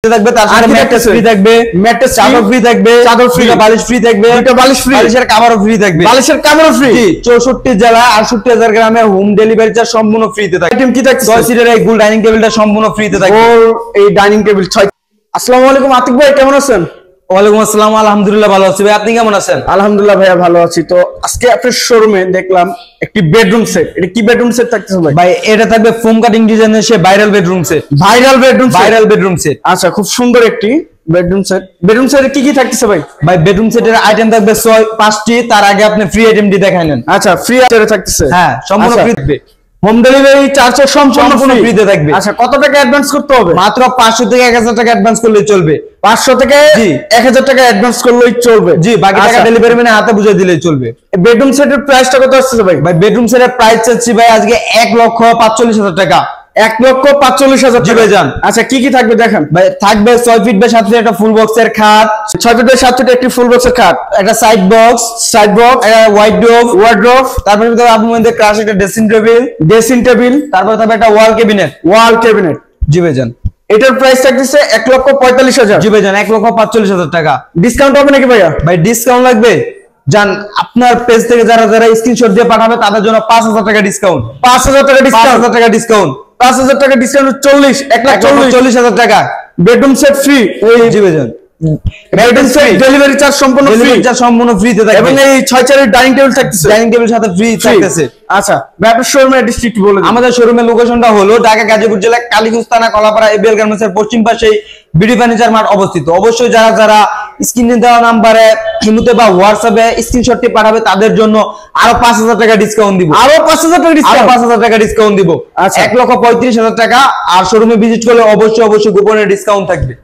থাকবে, তার সাথে ম্যাট্রেস ফ্রি থাকবে, ম্যাট্রেস চাদর ফ্রি থাকবে, চাদর ফ্রি, বালিশ ফ্রি থাকবে, দুটো বালিশ ফ্রি, বালিশের কভারও ফ্রি থাকবে, বালিশের কভারও ফ্রি। 64 জেলা 68,000 গ্রামে হোম ডেলিভারি চার্জ সম্পূর্ণ ফ্রিতে থাকবে। আইটেম কি থাকছে? 6 সিটের এই গোল ডাইনিং টেবিলটা সম্পূর্ণ ফ্রিতে থাকবে। এই ডাইনিং টেবিল 6। আসসালামু আলাইকুম আতিক ভাই, কেমন আছেন? ওয়ালাইকুম আসসালাম, আলহামদুলিল্লাহ ভালো আছি ভাই, আপনি কেমন আছেন? আলহামদুলিল্লাহ ভাইয়া ভালো আছি। তো আজকে আপনার শোরুমে দেখলাম একটি বেডরুম সেট। এটা কি বেডরুম সেট থাকতেছে ভাই? ভাই এটা থাকবে ফোম কাটিং ডিজাইনের সে viral bedroom set. Viral bedroom set. আচ্ছা, খুব সুন্দর একটি বেডরুম সেট। বেডরুম সেটে কি কি থাকতেছে ভাই? ভাই বেডরুম সেটের আইটেম থাকবে 5টি। তার আগে আপনি ফ্রি আইটেমটি দেখাই নেন। আচ্ছা, ফ্রি আইটেম থাকতেছে। হ্যাঁ, সম্পূর্ণ ফ্রি থাকবে। হোম ডেলিভারি চার্জ সম্পূর্ণ ফ্রিতে থাকবে। আচ্ছা, কত টাকা অ্যাডভান্স করতে হবে? মাত্র 500 থেকে 1000 টাকা অ্যাডভান্স করলেই চলবে। 500 থেকে 1000 টাকা অ্যাডভান্স করলেই চলবে। জি, বাকি টাকা ডেলিভারি ম্যানের হাতে বুঝিয়ে দিলেই চলবে। বেডরুম সেটের প্রাইসটা কত আসছে ভাই? ভাই বেডরুম সেটের প্রাইস চাচ্ছি ভাই আজকে 1,45,000 টাকা। 1,45,000 জি ভাই যান। আচ্ছা, কি কি থাকবে দেখেন ভাই। থাকবে 6 ফিট বাই 7 ফিট একটা ফুল বক্সের খাট, 6 ফিট বাই 7 ফিট একটি ফুল বক্সের খাট, একটা সাইড বক্স, একটা ওয়ার্ডরোব, তারপরে থাকবে আপনার মধ্যে ক্রাশ একটা ড্রেসিং টেবিল, তারপরে থাকবে একটা ওয়াল ক্যাবিনেট। জি ভাই যান। এটার প্রাইস থাকতেছে 1,45,000। জি ভাই যান, 1,45,000 টাকা। ডিসকাউন্ট হবে নাকি ভাইয়া? ভাই ডিসকাউন্ট লাগবে জান, আপনার পেজ থেকে যারা স্ক্রিনশট দিয়ে পাঠাবে তাদের জন্য 5,000 টাকা ডিসকাউন্ট। 5,000 টাকা ডিসকাউন্ট। 5,000 টাকা ডিসকাউন্ট। 5,000 টাকা ডিসকাউন্ট 1,40,000 টাকা। Bedroom set free. জি ভাই যান। বেডরুম সেট ডেলিভারি চার্জ সম্পূর্ণ ফ্রি। সম্পূর্ণ ফ্রিতে থাকবে এবং এই 6 চেয়ারের ডাইনিং টেবিল থাকতেছে। ডাইনিং টেবিল সাথে ফ্রি থাকতেছে। আচ্ছা, আপনার শোরুমের ডিস্ট্রিক্ট বলে দিন। আমাদের শোরুমের লোকেশনটা হলো ঢাকা গাজীপুর জেলা কালীগঞ্জ থানা কলাপাড়া এবিএল গার্মেন্টসের পশ্চিম পাশে বিডি ফার্নিচার মার্ট অবস্থিত। অবশ্যই যারা স্ক্রিনে দেওয়া নাম্বারে ইমোতে বা হোয়াটসঅ্যাপে স্ক্রিনশটটি পাঠাবে তাদের জন্য আরো 5,000 টাকা ডিসকাউন্ট দিব। আরো 5,000 টাকা ডিসকাউন্ট। 5,000 টাকা ডিসকাউন্ট দিব। 1,35,000 টাকা। আর শোরুমে ভিজিট করলে অবশ্যই গোপনে ডিসকাউন্ট থাকবে।